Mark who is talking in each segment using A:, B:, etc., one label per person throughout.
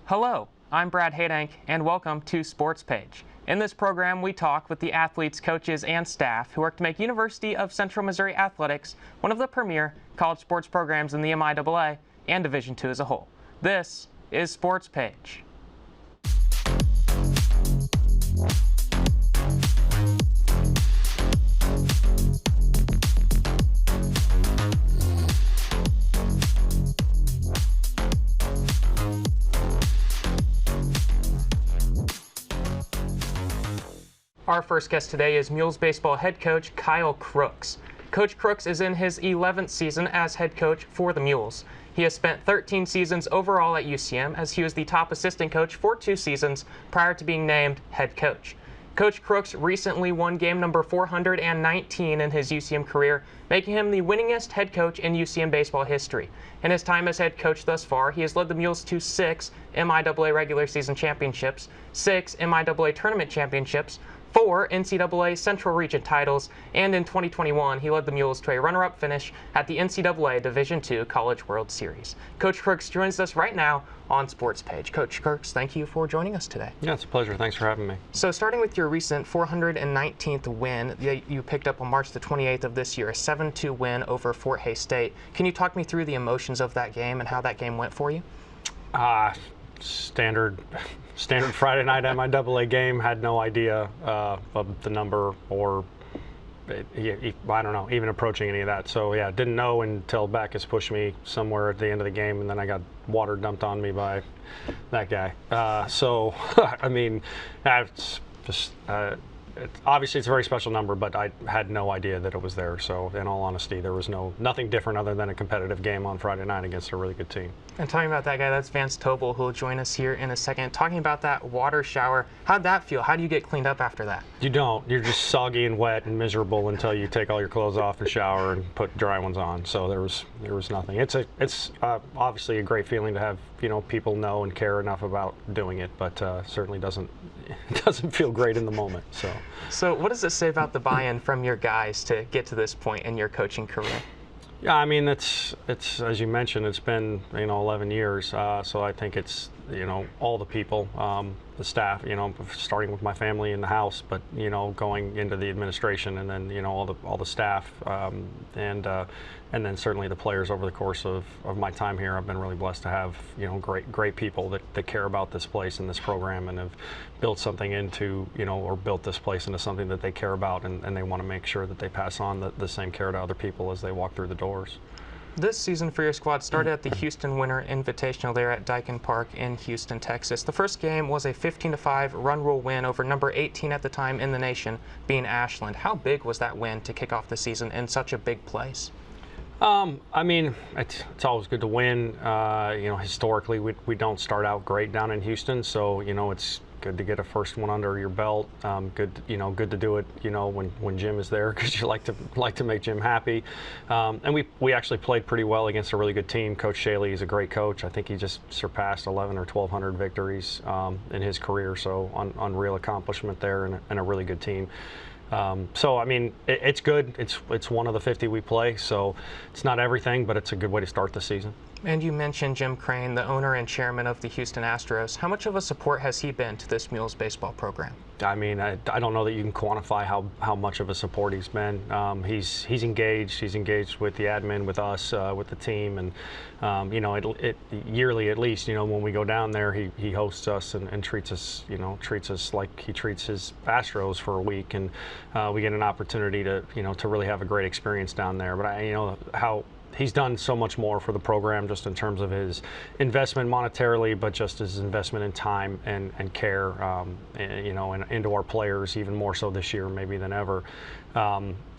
A: Hello, I'm Brad Hadank, and welcome to Sportspage. In this program, we talk with the athletes, coaches, and staff who work to make University of Central Missouri Athletics one of the premier college sports programs in the MIAA and Division II as a whole. This is Sportspage. Our first guest today is Mules baseball head coach Kyle Crookes. Coach Crookes is in his 11th season as head coach for the Mules. He has spent 13 seasons overall at UCM, as he was the top assistant coach for 2 seasons prior to being named head coach. Coach Crookes recently won game number 419 in his UCM career, making him the winningest head coach in UCM baseball history. In his time as head coach thus far, he has led the Mules to 6 MIAA regular season championships, 6 MIAA tournament championships, 4 NCAA Central Region titles, and in 2021, he led the Mules to a runner-up finish at the NCAA Division II College World Series. Coach Crookes joins us right now on Sportspage. Coach Crookes, thank you for joining us today.
B: Yeah, it's a pleasure. Thanks for having me.
A: So starting with your recent 419th win that you picked up on March the 28th of this year, a 7-2 win over Fort Hays State. Can you talk me through the emotions of that game and how that game went for you?
B: Standard Friday night MIAA game. Had no idea of the number or I don't know, even approaching any of that. So yeah, didn't know until Backus pushed me somewhere at the end of the game, and then I got water dumped on me by that guy. So I mean, it's just obviously it's a very special number, but I had no idea that it was there. So in all honesty, there was nothing different other than a competitive game on Friday night against a really good team.
A: And talking about that guy, that's Vance Tobol, who will join us here in a second. Talking about that water shower, how'd that feel? How do you get cleaned up after that?
B: You don't. You're just soggy and wet and miserable until you take all your clothes off and shower and put dry ones on. So there was nothing. It's obviously a great feeling to have people know and care enough about doing it, but certainly doesn't feel great in the moment.
A: So what does it say about the buy-in from your guys to get to this point in your coaching career?
B: Yeah, I mean, it's as you mentioned, it's been 11 years. So I think it's all the people, the staff, starting with my family in the house, but going into the administration, and then all the staff, and then certainly the players over the course of my time here. I've been really blessed to have great people that care about this place and this program, and have built something into or built this place into something that they care about, and they want to make sure that they pass on the same care to other people as they walk through the doors.
A: This season for your squad started at the Houston Winter Invitational there at Dyken Park in Houston, Texas. The first game was a 15-5 run rule win over number 18 at the time in the nation, being Ashland. How big was that win to kick off the season in such a big place?
B: I mean, it's always good to win. Historically, we don't start out great down in Houston, so it's good to get a first one under your belt. Good to do it, when Jim is there, because you like to make Jim happy. And we actually played pretty well against a really good team. Coach Shaley is a great coach. I think he just surpassed 11 or 1,200 victories in his career. So unreal accomplishment there, and a really good team. So I mean, it's good. It's one of the 50 we play, so it's not everything, but it's a good way to start the season.
A: And you mentioned Jim Crane, the owner and chairman of the Houston Astros. How much of a support has he been to this Mules baseball program?
B: I mean, I don't know that you can quantify how much of a support he's been. He's engaged. He's engaged with the admin, with us, with the team, and yearly at least. When we go down there, he hosts us and treats us like he treats his Astros for a week, and we get an opportunity to really have a great experience down there. But how he's done so much more for the program, just in terms of his investment monetarily, but just his investment in time and care, and into our players, even more so this year maybe than ever.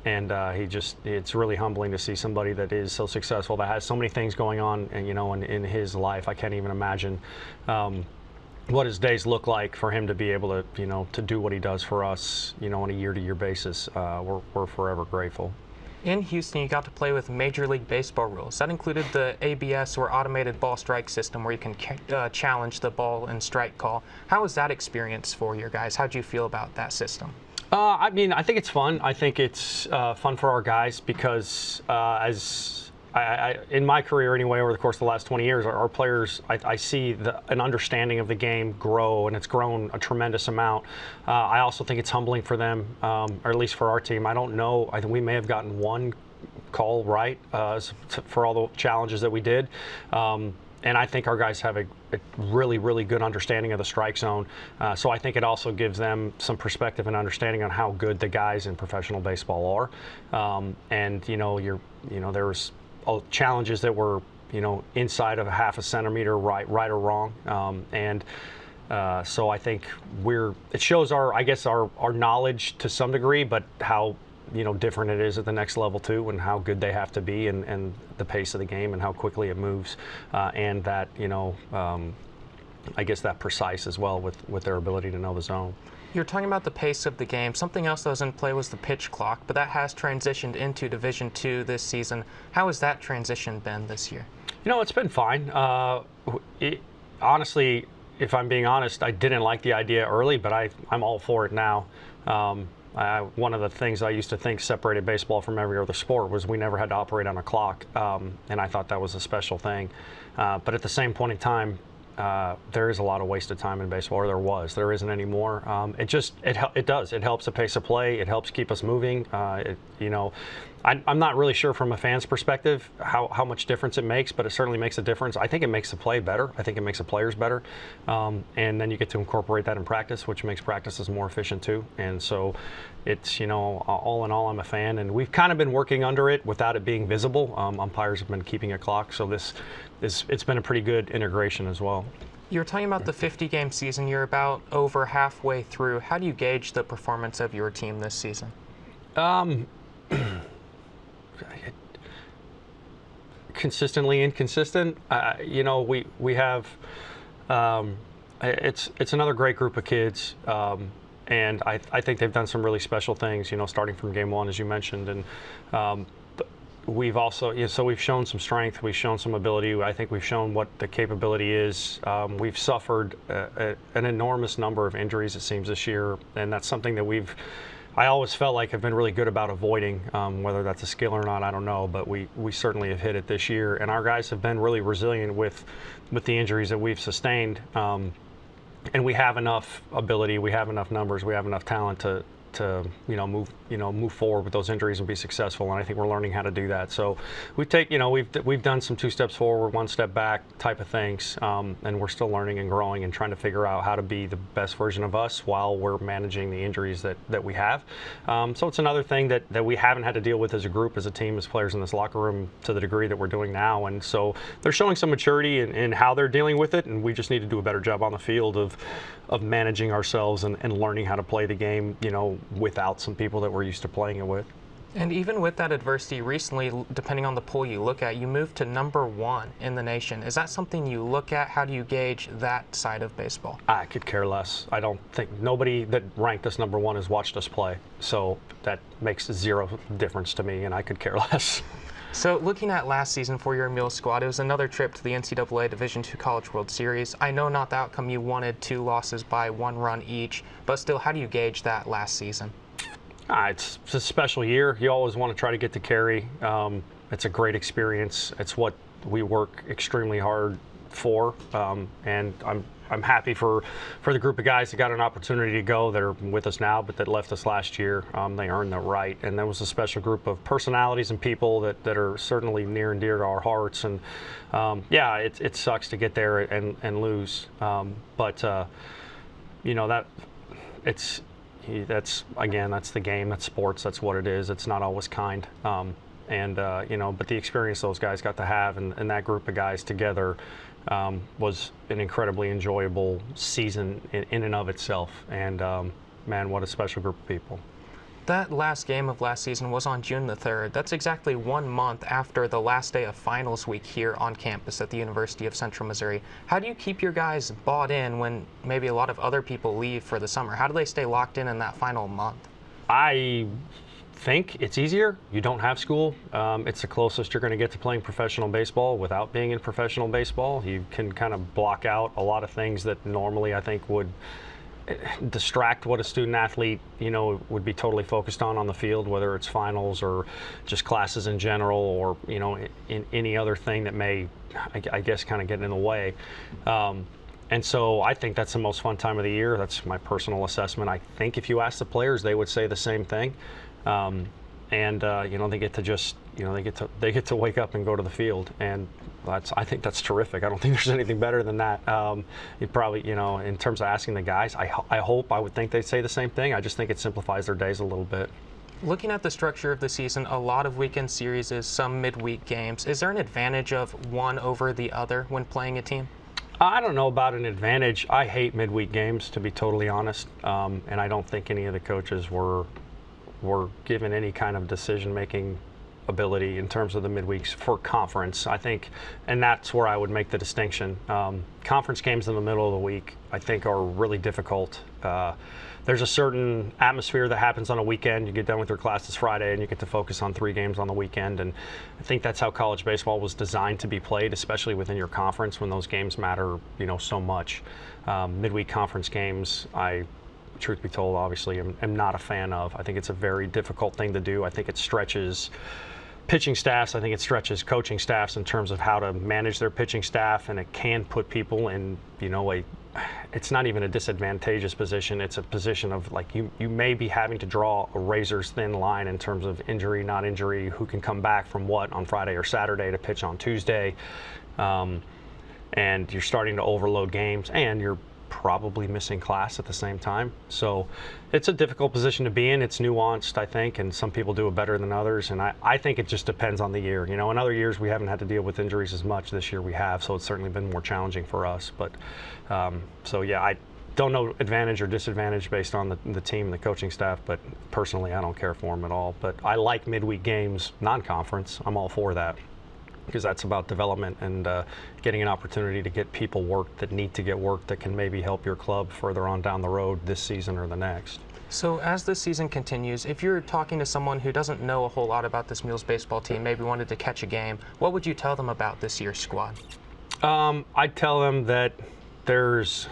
B: It's really humbling to see somebody that is so successful, that has so many things going on, and in his life. I can't even imagine what his days look like for him to be able to do what he does for us, on a year-to-year basis. We're forever grateful.
A: In Houston, you got to play with Major League Baseball rules. That included the ABS, or automated ball strike system, where you can challenge the ball and strike call. How was that experience for your guys? How did you feel about that system? I
B: mean, I think it's fun. I think it's fun for our guys because as in my career anyway, over the course of the last 20 years, our players, I see an understanding of the game grow, and it's grown a tremendous amount. I also think it's humbling for them, or at least for our team. I don't know. I think we may have gotten one call right for all the challenges that we did. And I think our guys have a really, really good understanding of the strike zone. So I think it also gives them some perspective and understanding on how good the guys in professional baseball are. And there was challenges that were inside of a half a centimeter, right or wrong. So I think it shows our knowledge to some degree, but how different it is at the next level too, and how good they have to be, and the pace of the game and how quickly it moves, and that I guess that precise as well with their ability to know the zone.
A: You're talking about the pace of the game. Something else that was in play was the pitch clock, but that has transitioned into Division II this season. How has that transition been this year? It's
B: been fine. Honestly, if I'm being honest, I didn't like the idea early, but I'm all for it now. One of the things I used to think separated baseball from every other sport was we never had to operate on a clock, and I thought that was a special thing. But at the same point in time, there is a lot of wasted time in baseball, or there isn't anymore. It does. It helps the pace of play. It helps keep us moving. I'm not really sure from a fan's perspective how much difference it makes, but it certainly makes a difference. I think it makes the play better. I think it makes the players better. And then you get to incorporate that in practice, which makes practices more efficient too. And so it's, all in all, I'm a fan. And we've kind of been working under it without it being visible. Umpires have been keeping a clock. So it's been a pretty good integration as well.
A: You were talking about the 50-game season. You're about over halfway through. How do you gauge the performance of your team this season?
B: Consistently inconsistent. We have it's another great group of kids, and I think they've done some really special things. Starting from game one, as you mentioned, and we've also so we've shown some strength, we've shown some ability. I think we've shown what the capability is. We've suffered an enormous number of injuries, it seems, this year, and that's something that I always felt like I've been really good about avoiding. Whether that's a skill or not, I don't know, but we certainly have hit it this year, and our guys have been really resilient with the injuries that we've sustained. And we have enough ability, we have enough numbers, we have enough talent to move forward with those injuries and be successful, and I think we're learning how to do that. So we've done some 2 steps forward, 1 step back type of things, and we're still learning and growing and trying to figure out how to be the best version of us while we're managing the injuries that we have. So it's another thing that we haven't had to deal with as a group, as a team, as players in this locker room to the degree that we're doing now, and so they're showing some maturity in how they're dealing with it, and we just need to do a better job on the field of managing ourselves and learning how to play the game, without some people that we're used to playing it with.
A: And even with that adversity recently, depending on the poll you look at, you moved to #1 in the nation. Is that something you look at? How do you gauge that side of baseball?
B: I could care less. I don't think nobody that ranked us #1 has watched us play. So that makes 0 difference to me, and I could care less.
A: So looking at last season for your Mules squad, it was another trip to the NCAA Division II College World Series. I know not the outcome. You wanted 2 losses by 1 run each, but still, how do you gauge that last season?
B: It's a special year. You always want to try to get to Cary. It's a great experience. It's what we work extremely hard for, and I'm happy for the group of guys that got an opportunity to go that are with us now, but that left us last year. They earned the right, and there was a special group of personalities and people that are certainly near and dear to our hearts. And it sucks to get there and lose, but that's the game. That's sports. That's what it is. It's not always kind. But the experience those guys got to have and that group of guys together was an incredibly enjoyable season in and of itself. And man, what a special group of people.
A: That last game of last season was on June the 3rd. That's exactly 1 month after the last day of finals week here on campus at the University of Central Missouri. How do you keep your guys bought in when maybe a lot of other people leave for the summer? How do they stay locked in that final month?
B: I think it's easier. You don't have school. It's the closest you're going to get to playing professional baseball without being in professional baseball. You can kind of block out a lot of things that normally I think would distract what a student athlete, would be totally focused on the field, whether it's finals or just classes in general, or, in any other thing that may, I guess, kind of get in the way. And so I think that's the most fun time of the year. That's my personal assessment. I think if you ask the players, they would say the same thing. They get to just, they get to wake up and go to the field, and I think that's terrific. I don't think there's anything better than that. You probably, in terms of asking the guys, I would think they'd say the same thing. I just think it simplifies their days a little bit.
A: Looking at the structure of the season, a lot of weekend series, some midweek games. Is there an advantage of one over the other when playing a team?
B: I don't know about an advantage. I hate midweek games, to be totally honest, and I don't think any of the coaches were given any kind of decision-making ability in terms of the midweeks for conference. I think, and that's where I would make the distinction. Conference games in the middle of the week, I think, are really difficult. There's a certain atmosphere that happens on a weekend. You get done with your classes Friday and you get to focus on 3 games on the weekend, and I think that's how college baseball was designed to be played, especially within your conference when those games matter, so much. Midweek conference games, truth be told, obviously, am not a fan of. I think it's a very difficult thing to do. I think it stretches pitching staffs. I think it stretches coaching staffs in terms of how to manage their pitching staff, and it can put people in, it's not even a disadvantageous position. It's a position of, like, you may be having to draw a razor's thin line in terms of injury, not injury, who can come back from what on Friday or Saturday to pitch on Tuesday. And you're starting to overload games, and you're probably missing class at the same time. So it's a difficult position to be in. It's nuanced, I think, and some people do it better than others. And I think it just depends on the year. In other years we haven't had to deal with injuries as much. This year we have, so it's certainly been more challenging for us. But so yeah, I don't know advantage or disadvantage based on the team and the coaching staff, but personally I don't care for them at all. But I like midweek games, non-conference. I'm all for that, because that's about development and getting an opportunity to get people work that need to get work that can maybe help your club further on down the road this season or the next.
A: So as the season continues, if you're talking to someone who doesn't know a whole lot about this Mules baseball team, maybe wanted to catch a game, what would you tell them about this year's squad?
B: I'd tell them that there's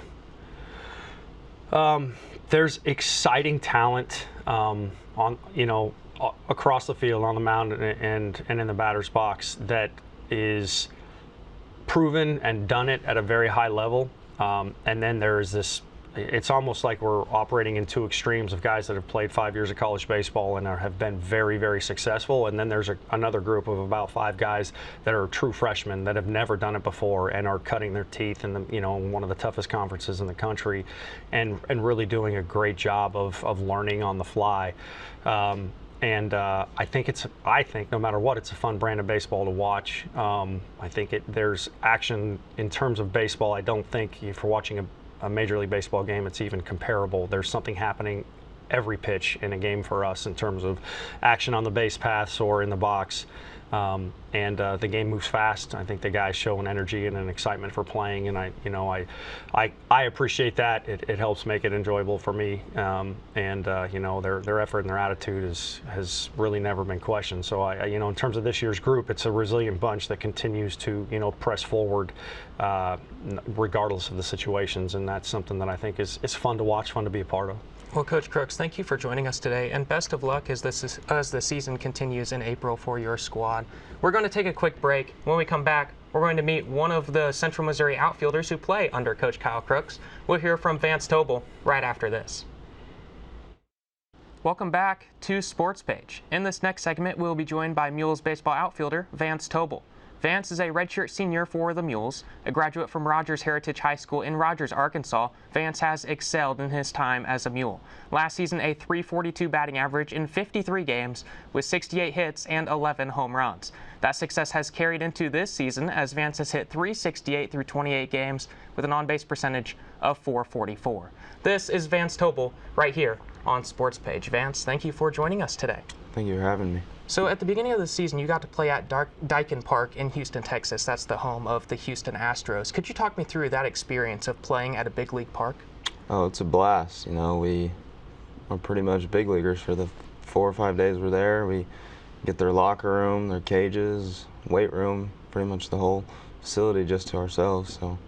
B: exciting talent across the field, on the mound, and in the batter's box, that is proven and done it at a very high level. And then there's this, it's almost like we're operating in 2 extremes of guys that have played 5 years of college baseball and have been very, very successful. And then there's another group of about 5 guys that are true freshmen that have never done it before and are cutting their teeth in one of the toughest conferences in the country, and really doing a great job of learning on the fly. I think no matter what, it's a fun brand of baseball to watch. I think there's action in terms of baseball. I don't think if you're watching a Major League Baseball game, it's even comparable. There's something happening every pitch in a game for us in terms of action on the base paths or in the box. The game moves fast. I think the guys show an energy and an excitement for playing, and I appreciate that. It helps make it enjoyable for me. Their effort and their attitude has really never been questioned. So in terms of this year's group, it's a resilient bunch that continues to press forward regardless of the situations, and that's something that I think is fun to watch, fun to be a part of.
A: Well, Coach Crookes, thank you for joining us today, and best of luck as the season continues in April for your squad. We're going to take a quick break. When we come back, we're going to meet one of the Central Missouri outfielders who play under Coach Kyle Crookes. We'll hear from Vance Tobol right after this. Welcome back to Sportspage. In this next segment, we'll be joined by Mules baseball outfielder Vance Tobol. Vance is a redshirt senior for the Mules. A graduate from Rogers Heritage High School in Rogers, Arkansas, Vance has excelled in his time as a Mule. Last season, a .342 batting average in 53 games with 68 hits and 11 home runs. That success has carried into this season, as Vance has hit .368 through 28 games with an on-base percentage of .444. This is Vance Tobol right here on Sportspage. Vance, thank you for joining us today.
C: Thank you for having me.
A: So at the beginning of the season, you got to play at Daikin Park in Houston, Texas. That's the home of the Houston Astros. Could you talk me through that experience of playing at a big league park?
C: Oh, it's a blast. We are pretty much big leaguers for the 4 or 5 days we're there. We get their locker room, their cages, weight room, pretty much the whole facility just to ourselves. So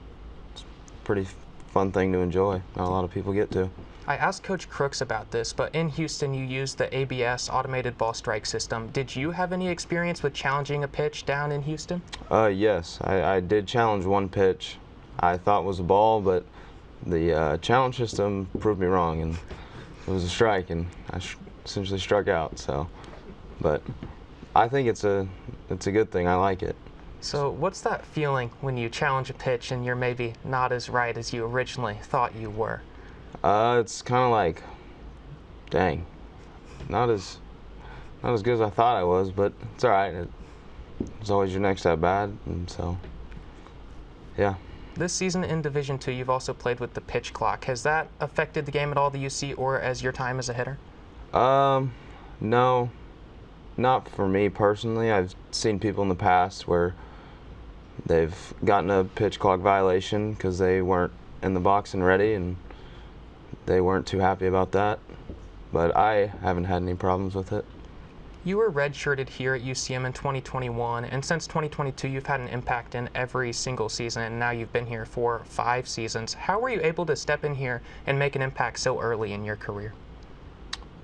C: it's pretty fun thing to enjoy. Not a lot of people get to.
A: I asked Coach Crookes about this, but in Houston you used the ABS automated ball strike system. Did you have any experience with challenging a pitch down in Houston?
C: Yes, I did challenge one pitch I thought was a ball, but the challenge system proved me wrong, and it was a strike, and I essentially struck out. So, but I think it's a good thing. I like it.
A: So what's that feeling when you challenge a pitch and you're maybe not as right as you originally thought you were?
C: It's kind of like, dang, not as good as I thought I was, but it's all right. It's always your next at bat, and so, yeah.
A: This season in Division II, you've also played with the pitch clock. Has that affected the game at all that you see, or as your time as a hitter?
C: No, not for me personally. I've seen people in the past where they've gotten a pitch clock violation because they weren't in the box and ready, and they weren't too happy about that. But I haven't had any problems with it.
A: You were redshirted here at UCM in 2021, and since 2022 you've had an impact in every single season, and now you've been here for 5 seasons. How were you able to step in here and make an impact so early in your career?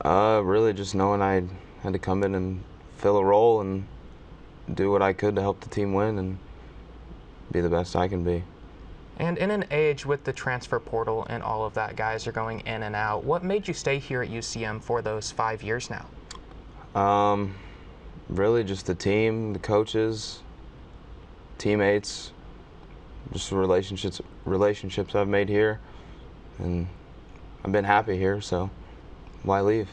C: Really just knowing I had to come in and fill a role and do what I could to help the team win and be the best I can be.
A: And in an age with the transfer portal and all of that, guys are going in and out, what made you stay here at UCM for those 5 years now?
C: Really just the team, the coaches, teammates, just the relationships I've made here, and I've been happy here, so why leave?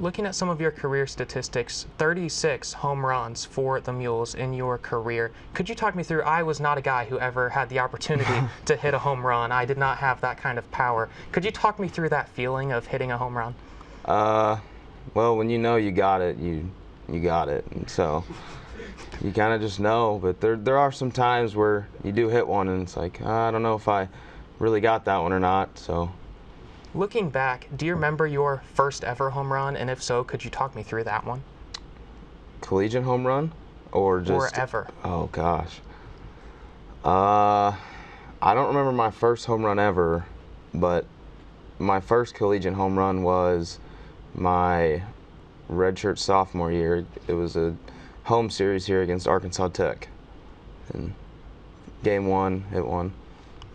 A: Looking at some of your career statistics, 36 home runs for the Mules in your career. Could you talk me through? I was not a guy who ever had the opportunity to hit a home run. I did not have that kind of power. Could you talk me through that feeling of hitting a home run?
C: Well, when you know you got it, you got it, and so you kind of just know. But there are some times where you do hit one, and it's like, I don't know if I really got that one or not. So.
A: Looking back, do you remember your first ever home run? And if so, could you talk me through that one?
C: Collegiate home run? Or just...
A: Or ever.
C: Oh, gosh. I don't remember my first home run ever, but my first collegiate home run was my redshirt sophomore year. It was a home series here against Arkansas Tech. And game 1, hit one.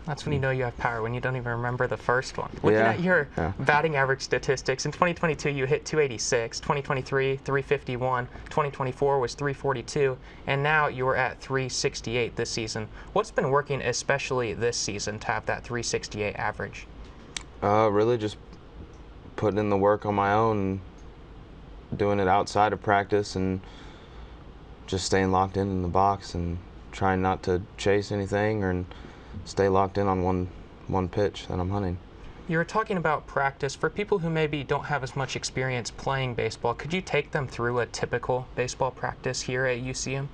A: That's when you know you have power, when you don't even remember the first one. Looking at your batting average statistics, in 2022 you hit 286, 2023 351, 2024 was 342, and now you're at 368 this season. What's been working especially this season to have that 368 average?
C: Really just putting in the work on my own, doing it outside of practice, and just staying locked in the box and trying not to chase anything or stay locked in on one pitch that I'm hunting.
A: You were talking about practice. For people who maybe don't have as much experience playing baseball, could you take them through a typical baseball practice here at UCM?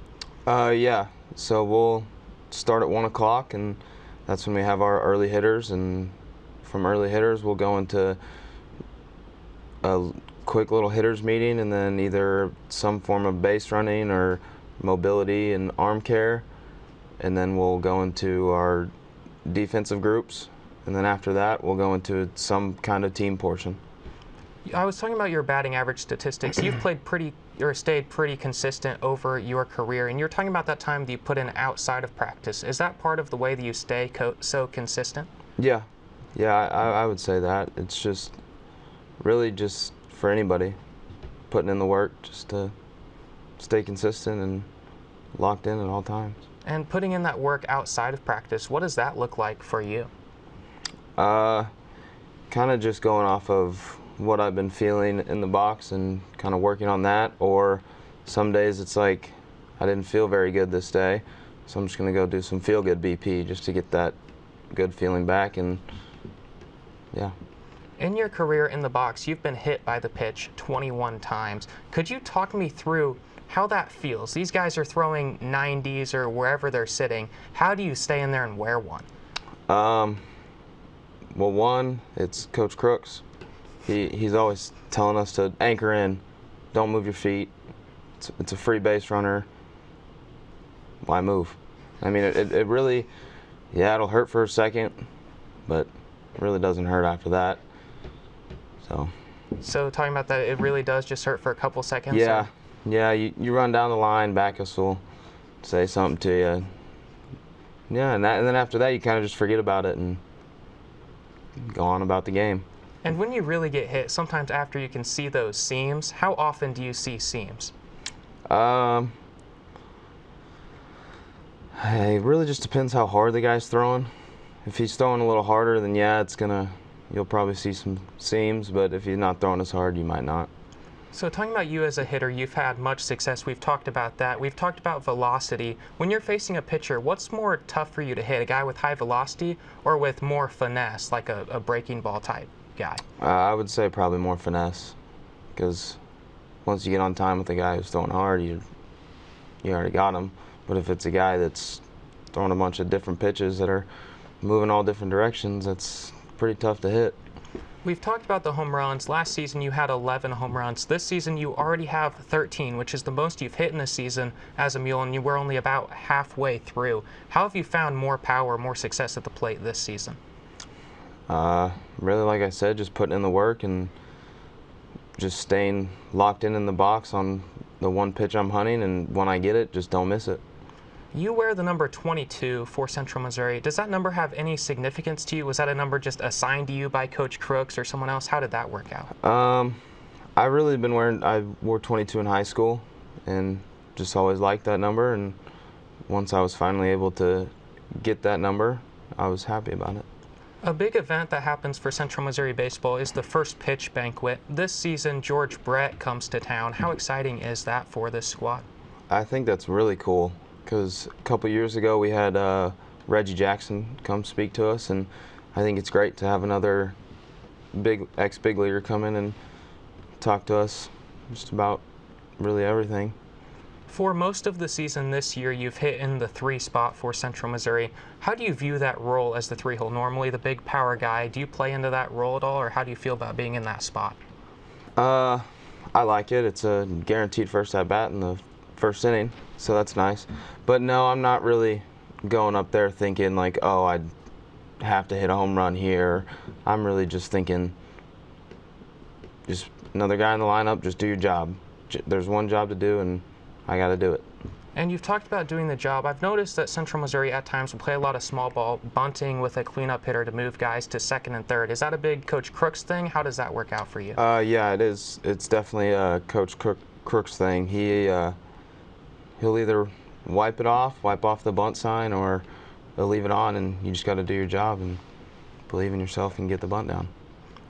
C: Yeah. So we'll start at 1 o'clock, and that's when we have our early hitters, and from early hitters we'll go into a quick little hitters meeting, and then either some form of base running or mobility and arm care. And then we'll go into our defensive groups, and then after that we'll go into some kind of team portion.
A: I was talking about your batting average statistics. You've played stayed pretty consistent over your career, and you're talking about that time that you put in outside of practice. Is that part of the way that you stay so consistent?
C: Yeah, I would say that. It's just really just for anybody, putting in the work just to stay consistent and locked in at all times.
A: And putting in that work outside of practice, what does that look like for you?
C: Kind of just going off of what I've been feeling in the box and kind of working on that. Or some days it's like, I didn't feel very good this day, so I'm just going to go do some feel-good BP just to get that good feeling back, and yeah.
A: In your career in the box, you've been hit by the pitch 21 times. Could you talk me through how that feels? These guys are throwing 90s or wherever they're sitting. How do you stay in there and wear one?
C: Well, one, it's Coach Crookes. He's always telling us to anchor in, don't move your feet. It's a free base runner. Why move? I mean, it really, yeah, it'll hurt for a second, but it really doesn't hurt after that.
A: So talking about that, it really does just hurt for a couple seconds?
C: Yeah, yeah. You run down the line, Backus will say something to you. Yeah, and then after that, you kind of just forget about it and go on about the game.
A: And when you really get hit, sometimes after you can see those seams, how often do you see seams?
C: It really just depends how hard the guy's throwing. If he's throwing a little harder, then yeah, you'll probably see some seams, but if he's not throwing as hard, you might not.
A: So talking about you as a hitter, you've had much success. We've talked about that. We've talked about velocity. When you're facing a pitcher, what's more tough for you to hit, a guy with high velocity or with more finesse, like a breaking ball type guy?
C: I would say probably more finesse, because once you get on time with a guy who's throwing hard, you already got him. But if it's a guy that's throwing a bunch of different pitches that are moving all different directions, that's pretty tough to hit.
A: We've talked about the home runs. Last season you had 11 home runs. This season you already have 13, which is the most you've hit in a season as a Mule, and you were only about halfway through. How have you found more power, more success at the plate this season?
C: Really, like I said, just putting in the work and just staying locked in the box on the one pitch I'm hunting, and when I get it, just don't miss it.
A: You wear the number 22 for Central Missouri. Does that number have any significance to you? Was that a number just assigned to you by Coach Crookes or someone else? How did that work out?
C: I wore 22 in high school and just always liked that number, and once I was finally able to get that number, I was happy about it.
A: A big event that happens for Central Missouri baseball is the First Pitch Banquet. This season, George Brett comes to town. How exciting is that for this squad?
C: I think that's really cool, because a couple years ago we had Reggie Jackson come speak to us, and I think it's great to have another ex-big leaguer come in and talk to us just about really everything.
A: For most of the season this year, you've hit in the 3 spot for Central Missouri. How do you view that role as the 3-hole? Normally the big power guy. Do you play into that role at all, or how do you feel about being in that spot?
C: I like it. It's a guaranteed first at bat in the first inning, so that's nice. But no, I'm not really going up there thinking like, oh, I'd have to hit a home run here. I'm really just thinking, just another guy in the lineup, just do your job. There's one job to do, and I got to do it.
A: And you've talked about doing the job. I've noticed that Central Missouri at times will play a lot of small ball, bunting with a cleanup hitter to move guys to second and third. Is that a big Coach Crookes thing? How does that work out for you?
C: Yeah, it is. It's definitely a Coach Crookes thing. He'll either wipe off the bunt sign, or he'll leave it on, and you just got to do your job and believe in yourself and get the bunt down.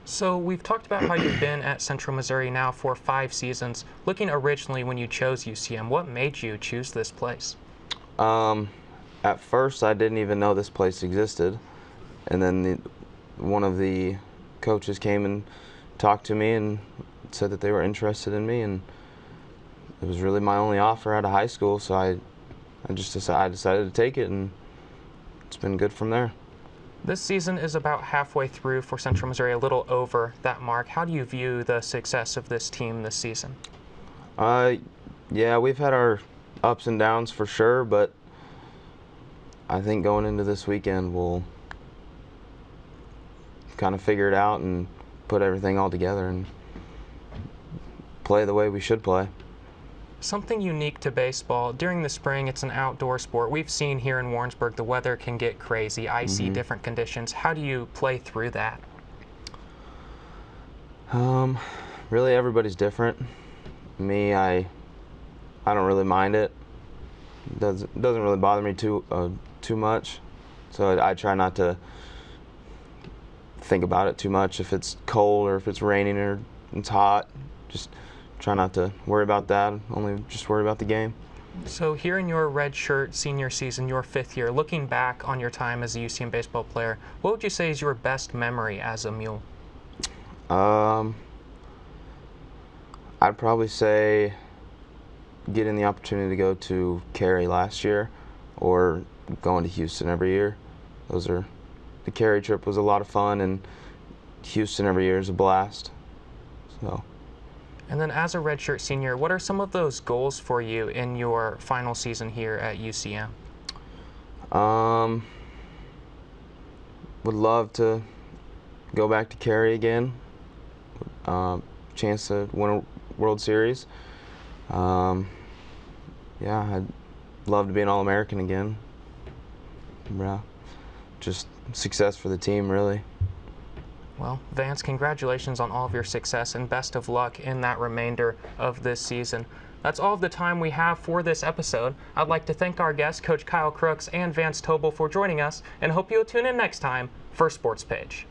A: So we've talked about how you've been at Central Missouri now for 5 seasons. Looking originally when you chose UCM, what made you choose this place?
C: At first, I didn't even know this place existed, and then one of the coaches came and talked to me and said that they were interested in me, and it was really my only offer out of high school, so I decided to take it, and it's been good from there.
A: This season is about halfway through for Central Missouri, a little over that mark. How do you view the success of this team this season?
C: Yeah, we've had our ups and downs for sure, but I think going into this weekend we'll kind of figure it out and put everything all together and play the way we should play.
A: Something unique to baseball, during the spring it's an outdoor sport. We've seen here in Warrensburg the weather can get crazy, icy, different conditions. How do you play through that?
C: Really everybody's different. Me, I don't really mind it. Doesn't really bother me too much. So I try not to think about it too much. If it's cold or if it's raining or it's hot, just try not to worry about that, only just worry about the game.
A: So here in your red shirt senior season, your 5th year, looking back on your time as a UCM baseball player, what would you say is your best memory as a Mule?
C: I'd probably say getting the opportunity to go to Cary last year, or going to Houston every year. The Cary trip was a lot of fun, and Houston every year is a blast. So.
A: And then as a redshirt senior, what are some of those goals for you in your final season here at UCM?
C: would love to go back to Cary again. Chance to win a World Series. Yeah, I'd love to be an All-American again. Yeah, just success for the team, really.
A: Well, Vance, congratulations on all of your success and best of luck in that remainder of this season. That's all of the time we have for this episode. I'd like to thank our guests, Coach Kyle Crookes and Vance Tobol, for joining us, and hope you'll tune in next time for Sports Page.